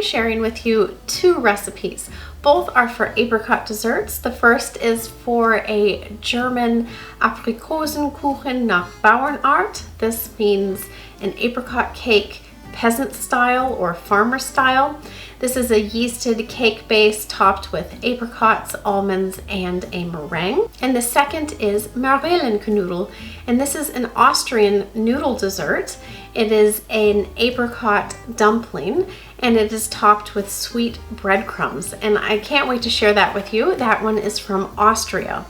be sharing with you two recipes. Both are for apricot desserts. The first is for a German Aprikosenkuchen nach Bauernart. This means an apricot cake peasant style or farmer style. This is a yeasted cake base topped with apricots, almonds, and a meringue. And the second is Marillenknödel, and this is an Austrian noodle dessert. It is an apricot dumpling, and it is topped with sweet breadcrumbs. And I can't wait to share that with you. That one is from Austria.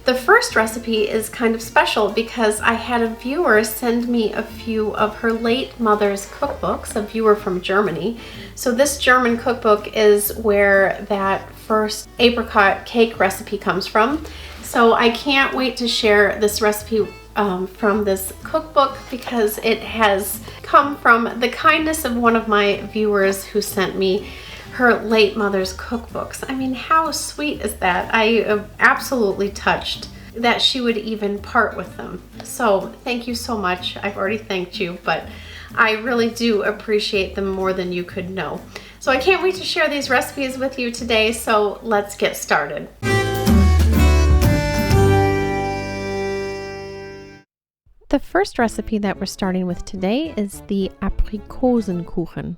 The first recipe is kind of special because I had a viewer send me a few of her late mother's cookbooks, a viewer from Germany. So this German cookbook is where that first apricot cake recipe comes from. So I can't wait to share this recipe from this cookbook because it has come from the kindness of one of my viewers who sent me her late mother's cookbooks. I mean, how sweet is that? I am absolutely touched that she would even part with them. So thank you so much. I've already thanked you, but I really do appreciate them more than you could know. So I can't wait to share these recipes with you today, so let's get started. The first recipe that we're starting with today is the Aprikosenkuchen.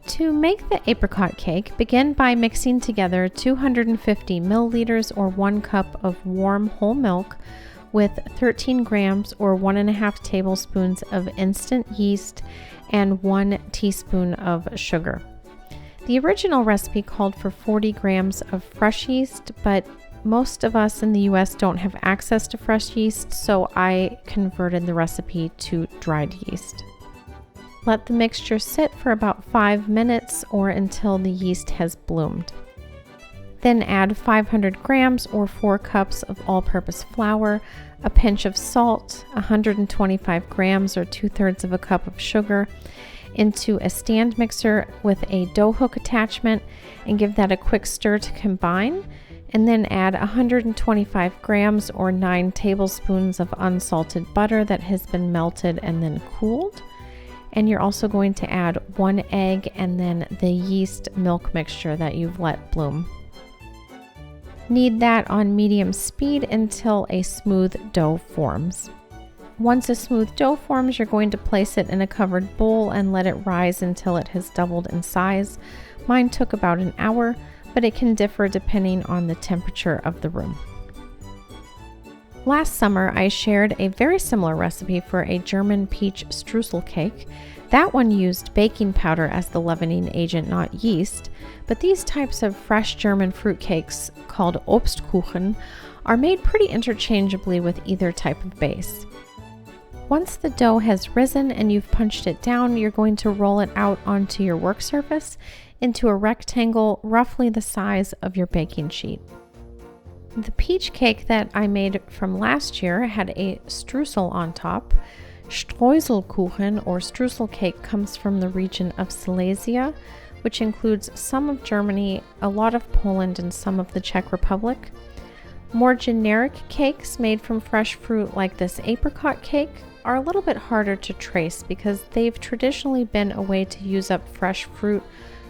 To make the apricot cake, begin by mixing together 250 milliliters or 1 cup of warm whole milk with 13 grams or 1.5 tablespoons of instant yeast and 1 teaspoon of sugar. The original recipe called for 40 grams of fresh yeast, but most of us in the US don't have access to fresh yeast, so I converted the recipe to dried yeast. Let the mixture sit for about 5 minutes or until the yeast has bloomed. Then add 500 grams or 4 cups of all-purpose flour, a pinch of salt, 125 grams or 2/3 of a cup of sugar into a stand mixer with a dough hook attachment and give that a quick stir to combine. And then add 125 grams or 9 tablespoons of unsalted butter that has been melted and then cooled. And you're also going to add 1 egg and then the yeast milk mixture that you've let bloom. Knead that on medium speed until a smooth dough forms. Once a smooth dough forms, you're going to place it in a covered bowl and let it rise until it has doubled in size. Mine took about an hour, but it can differ depending on the temperature of the room. Last summer, I shared a very similar recipe for a German peach streusel cake. That one used baking powder as the leavening agent, not yeast, but these types of fresh German fruit cakes, called Obstkuchen, are made pretty interchangeably with either type of base. Once the dough has risen and you've punched it down, you're going to roll it out onto your work surface into a rectangle roughly the size of your baking sheet. The peach cake that I made from last year had a streusel on top. Streuselkuchen or streusel cake comes from the region of Silesia, which includes some of Germany, a lot of Poland, and some of the Czech Republic. More generic cakes made from fresh fruit like this apricot cake are a little bit harder to trace because they've traditionally been a way to use up fresh fruit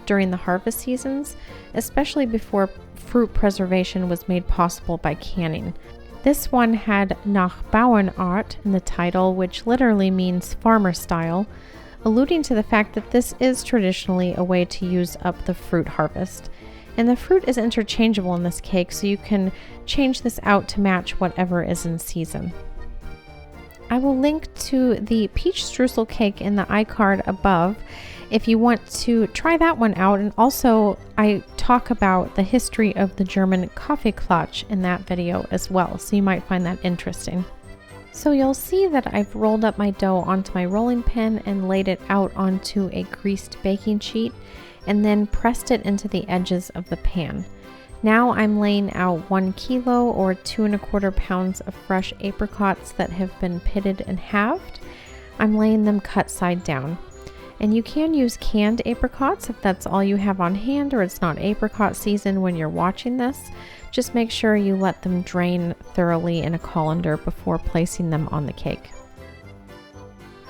during the harvest seasons, especially before fruit preservation was made possible by canning. This one had nach Bauernart in the title, which literally means farmer style, alluding to the fact that this is traditionally a way to use up the fruit harvest. And the fruit is interchangeable in this cake, so you can change this out to match whatever is in season. I will link to the peach streusel cake in the iCard above if you want to try that one out. And also I talk about the history of the German Kaffeeklatsch in that video as well, so you might find that interesting. So you'll see that I've rolled up my dough onto my rolling pin and laid it out onto a greased baking sheet and then pressed it into the edges of the pan. Now I'm laying out 1 kilo or 2¼ pounds of fresh apricots that have been pitted and halved. I'm laying them cut side down. And you can use canned apricots if that's all you have on hand or it's not apricot season when you're watching this. Just make sure you let them drain thoroughly in a colander before placing them on the cake.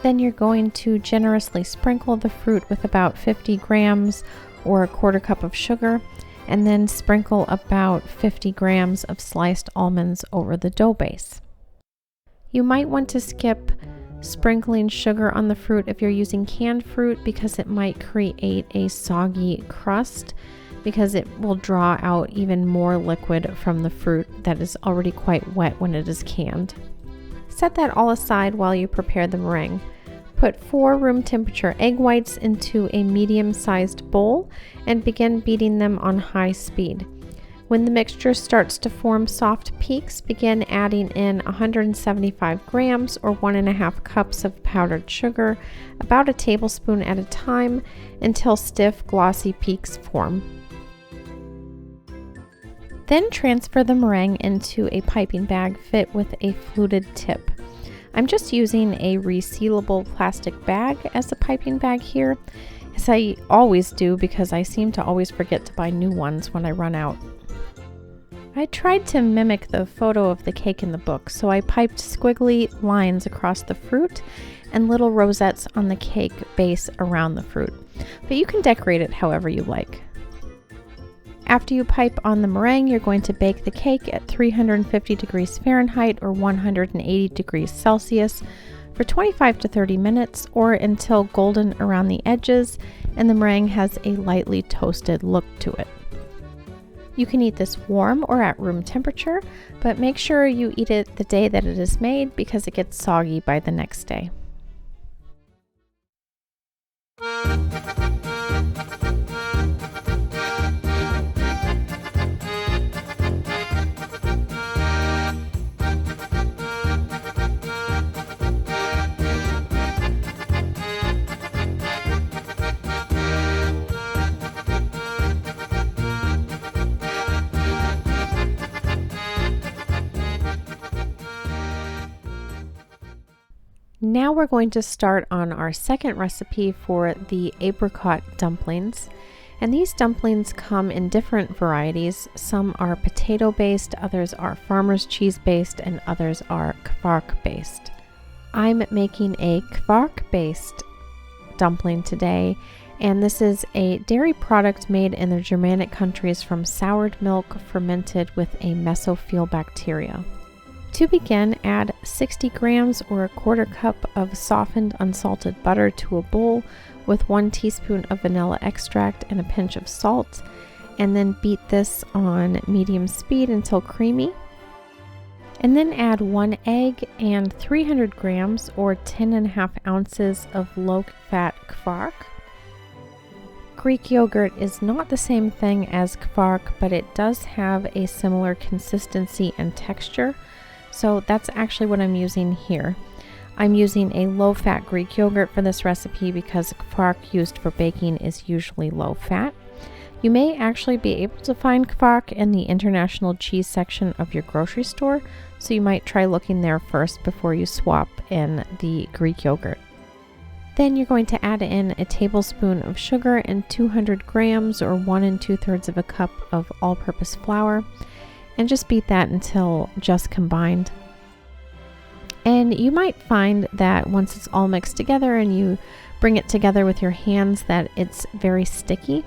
Then you're going to generously sprinkle the fruit with about 50 grams or a quarter cup of sugar, and then sprinkle about 50 grams of sliced almonds over the dough base. You might want to skip sprinkling sugar on the fruit if you're using canned fruit, because it might create a soggy crust, because it will draw out even more liquid from the fruit that is already quite wet when it is canned. Set that all aside while you prepare the meringue. Put 4 room temperature egg whites into a medium-sized bowl and begin beating them on high speed. When the mixture starts to form soft peaks, begin adding in 175 grams or 1.5 cups of powdered sugar, about a tablespoon at a time, until stiff, glossy peaks form. Then transfer the meringue into a piping bag fit with a fluted tip. I'm just using a resealable plastic bag as a piping bag here, as I always do, because I seem to always forget to buy new ones when I run out. I tried to mimic the photo of the cake in the book, so I piped squiggly lines across the fruit and little rosettes on the cake base around the fruit, but you can decorate it however you like. After you pipe on the meringue, you're going to bake the cake at 350 degrees Fahrenheit or 180 degrees Celsius for 25 to 30 minutes, or until golden around the edges and the meringue has a lightly toasted look to it. You can eat this warm or at room temperature, but make sure you eat it the day that it is made, because it gets soggy by the next day. Now we're going to start on our second recipe for the apricot dumplings. And these dumplings come in different varieties. Some are potato based, others are farmer's cheese based, and others are Quark based. I'm making a Quark based dumpling today, and this is a dairy product made in the Germanic countries from soured milk fermented with a mesophil bacteria. To begin, add 60 grams or a quarter cup of softened unsalted butter to a bowl with 1 teaspoon of vanilla extract and a pinch of salt, and then beat this on medium speed until creamy. And then add 1 egg and 300 grams or 10.5 ounces of low-fat Quark. Greek yogurt is not the same thing as Quark, but it does have a similar consistency and texture. So that's actually what I'm using here. I'm using a low-fat Greek yogurt for this recipe because Quark used for baking is usually low-fat. You may actually be able to find Quark in the international cheese section of your grocery store, so you might try looking there first before you swap in the Greek yogurt. Then you're going to add in a tablespoon of sugar and 200 grams or 1 2/3 of a cup of all-purpose flour, and just beat that until just combined. And you might find that once it's all mixed together and you bring it together with your hands, that it's very sticky.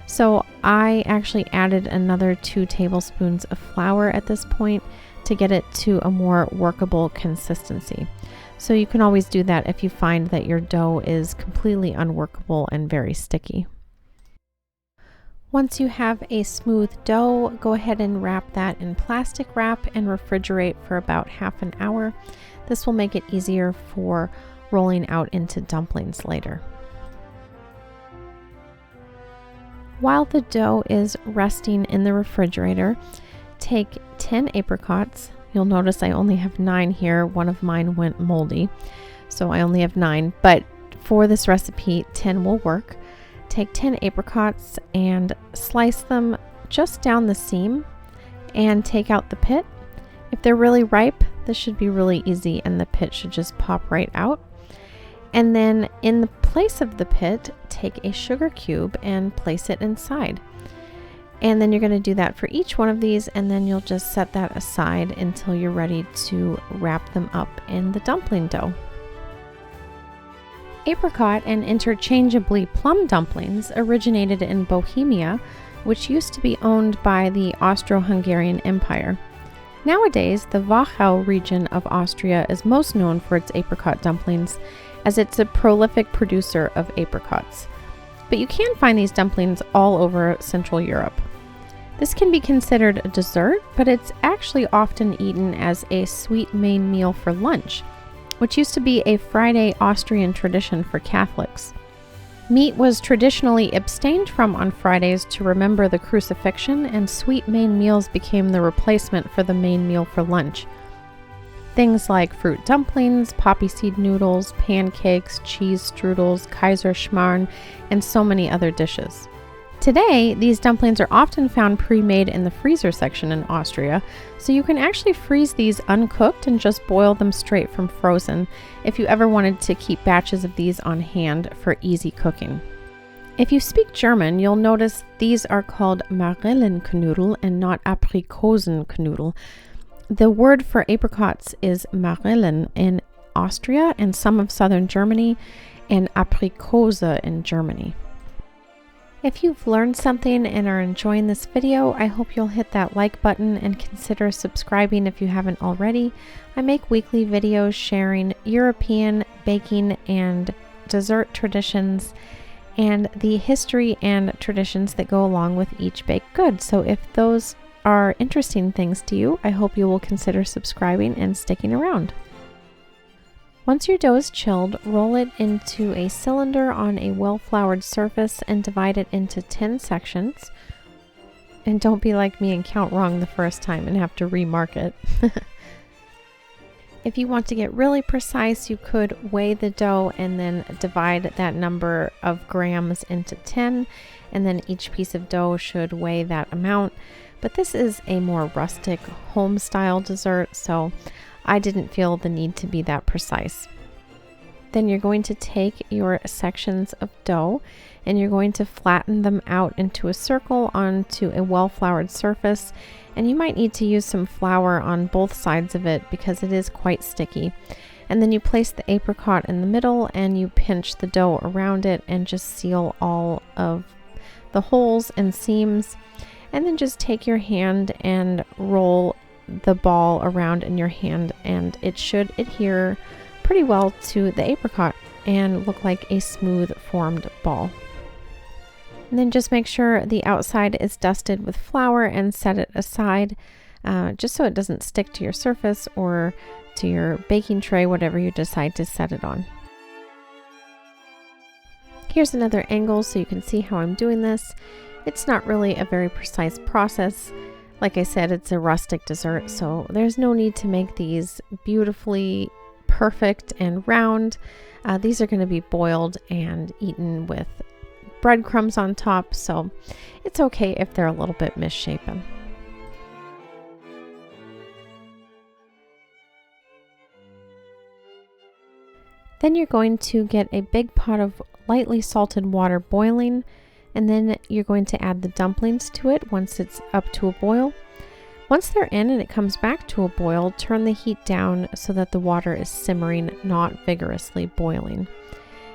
So I actually added another 2 tablespoons of flour at this point to get it to a more workable consistency. So you can always do that if you find that your dough is completely unworkable and very sticky. Once you have a smooth dough, go ahead and wrap that in plastic wrap and refrigerate for about half an hour. This will make it easier for rolling out into dumplings later. While the dough is resting in the refrigerator, take 10 apricots. You'll notice I only have 9 here. One of mine went moldy, so I only have 9, but for this recipe, 10 will work. Take 10 apricots and slice them just down the seam and take out the pit. If they're really ripe, this should be really easy and the pit should just pop right out. And then in the place of the pit, take a sugar cube and place it inside. And then you're going to do that for each one of these, and then you'll just set that aside until you're ready to wrap them up in the dumpling dough. Apricot and interchangeably plum dumplings originated in Bohemia, which used to be owned by the Austro-Hungarian Empire. Nowadays, the Wachau region of Austria is most known for its apricot dumplings, as it's a prolific producer of apricots. But you can find these dumplings all over Central Europe. This can be considered a dessert, but it's actually often eaten as a sweet main meal for lunch, which used to be a Friday Austrian tradition for Catholics. Meat was traditionally abstained from on Fridays to remember the crucifixion, and sweet main meals became the replacement for the main meal for lunch. Things like fruit dumplings, poppy seed noodles, pancakes, cheese strudels, Kaiser Schmarrn, and so many other dishes. Today, these dumplings are often found pre-made in the freezer section in Austria, so you can actually freeze these uncooked and just boil them straight from frozen if you ever wanted to keep batches of these on hand for easy cooking. If you speak German, you'll notice these are called Marillenknödel and not Aprikosenkuchen. The word for apricots is Marillen in Austria and some of southern Germany, and Aprikose in Germany. If you've learned something and are enjoying this video, I hope you'll hit that like button and consider subscribing if you haven't already. I make weekly videos sharing European baking and dessert traditions and the history and traditions that go along with each baked good. So if those are interesting things to you, I hope you will consider subscribing and sticking around. Once your dough is chilled, roll it into a cylinder on a well-floured surface and divide it into 10 sections. And don't be like me and count wrong the first time and have to remark it. If you want to get really precise, you could weigh the dough and then divide that number of grams into 10, and then each piece of dough should weigh that amount. But this is a more rustic home-style dessert, so I didn't feel the need to be that precise. Then you're going to take your sections of dough and you're going to flatten them out into a circle onto a well-floured surface, and you might need to use some flour on both sides of it because it is quite sticky. And then you place the apricot in the middle and you pinch the dough around it and just seal all of the holes and seams, and then just take your hand and roll the ball around in your hand, and it should adhere pretty well to the apricot and look like a smooth formed ball. And then just make sure the outside is dusted with flour and set it aside just so it doesn't stick to your surface or to your baking tray, whatever you decide to set it on. Here's another angle so you can see how I'm doing this. It's not really a very precise process. Like I said, it's a rustic dessert, so there's no need to make these beautifully perfect and round. These are going to be boiled and eaten with breadcrumbs on top, so it's okay if they're a little bit misshapen. Then you're going to get a big pot of lightly salted water boiling, and then you're going to add the dumplings to it once it's up to a boil. Once they're in and it comes back to a boil, turn the heat down so that the water is simmering, not vigorously boiling.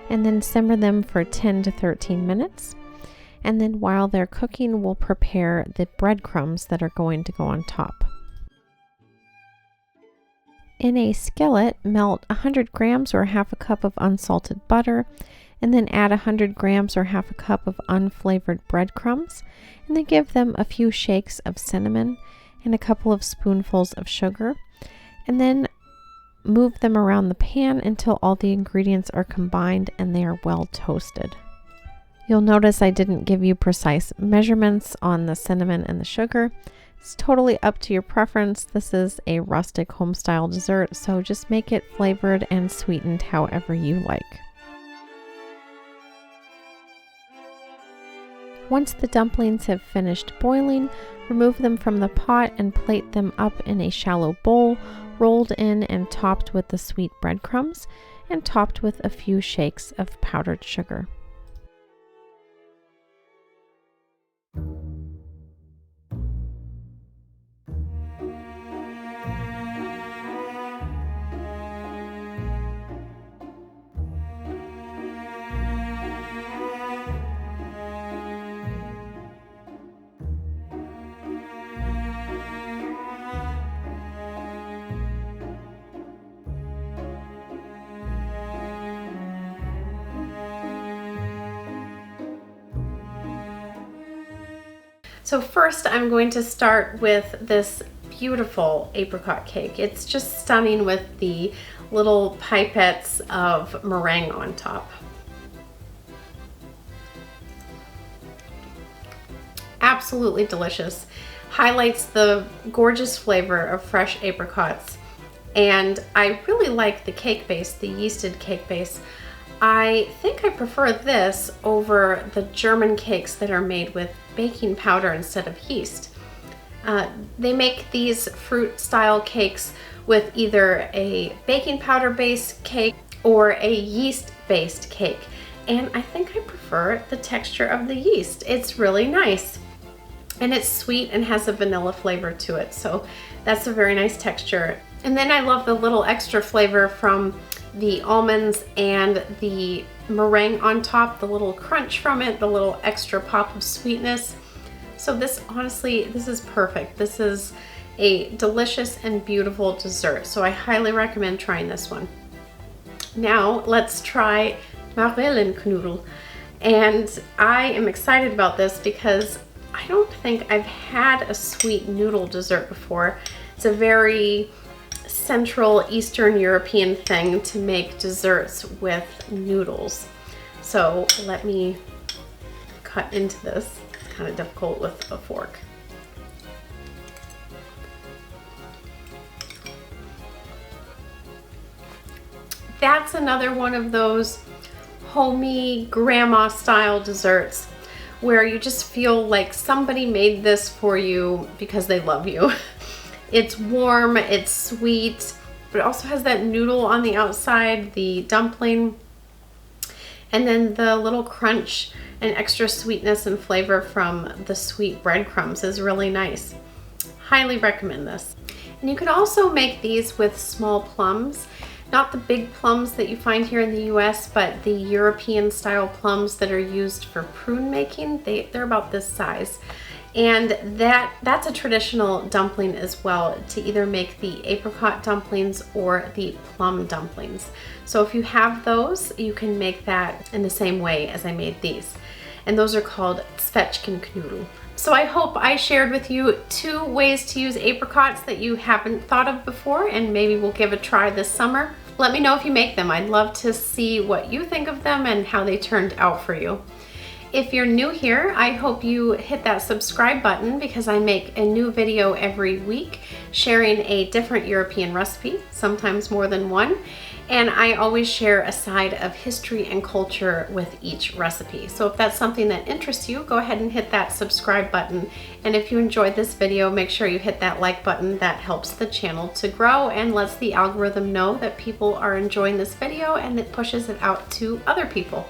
And then simmer them for 10 to 13 minutes. And then while they're cooking, we'll prepare the breadcrumbs that are going to go on top. In a skillet, melt 100 grams or half a cup of unsalted butter, and then add 100 grams or half a cup of unflavored breadcrumbs, and then give them a few shakes of cinnamon and a couple of spoonfuls of sugar, and then move them around the pan until all the ingredients are combined and they are well toasted. You'll notice I didn't give you precise measurements on the cinnamon and the sugar. It's totally up to your preference. This is a rustic home-style dessert, so just make it flavored and sweetened however you like. Once the dumplings have finished boiling, remove them from the pot and plate them up in a shallow bowl, rolled in and topped with the sweet breadcrumbs, and topped with a few shakes of powdered sugar. So first I'm going to start with this beautiful apricot cake. It's just stunning with the little pipettes of meringue on top. Absolutely delicious. Highlights the gorgeous flavor of fresh apricots. And I really like the cake base, the yeasted cake base. I think I prefer this over the German cakes that are made with baking powder instead of yeast. They make these fruit style cakes with either a baking powder based cake or a yeast based cake. And I think I prefer the texture of the yeast. It's really nice. And it's sweet and has a vanilla flavor to it. So that's a very nice texture. And then I love the little extra flavor from the almonds and the meringue on top, the little crunch from it, the little extra pop of sweetness. So this, honestly, this is perfect. This is a delicious and beautiful dessert. So I highly recommend trying this one. Now let's try Marillenknödel. And I am excited about this because I don't think I've had a sweet noodle dessert before. It's a very Central Eastern European thing to make desserts with noodles. So let me cut into this. It's kind of difficult with a fork. That's another one of those homey grandma style desserts where you just feel like somebody made this for you because they love you. It's warm, it's sweet, but it also has that noodle on the outside, the dumpling, and then the little crunch and extra sweetness and flavor from the sweet breadcrumbs is really nice. Highly recommend this. And you can also make these with small plums. Not the big plums that you find here in the US, but the European style plums that are used for prune making. They're about this size. And that's a traditional dumpling as well, to either make the apricot dumplings or the plum dumplings. So if you have those, you can make that in the same way as I made these. And those are called Zwetschgenknödel. So I hope I shared with you 2 ways to use apricots that you haven't thought of before, and maybe we'll give a try this summer. Let me know if you make them. I'd love to see what you think of them and how they turned out for you. If you're new here, I hope you hit that subscribe button because I make a new video every week sharing a different European recipe, sometimes more than one. And I always share a side of history and culture with each recipe. So if that's something that interests you, go ahead and hit that subscribe button. And if you enjoyed this video, make sure you hit that like button. That helps the channel to grow and lets the algorithm know that people are enjoying this video, and it pushes it out to other people.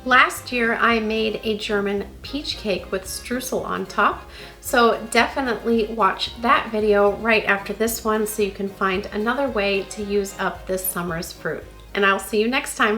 Last year I made a German peach cake with streusel on top, so definitely watch that video right after this one so you can find another way to use up this summer's fruit. And I'll see you next time.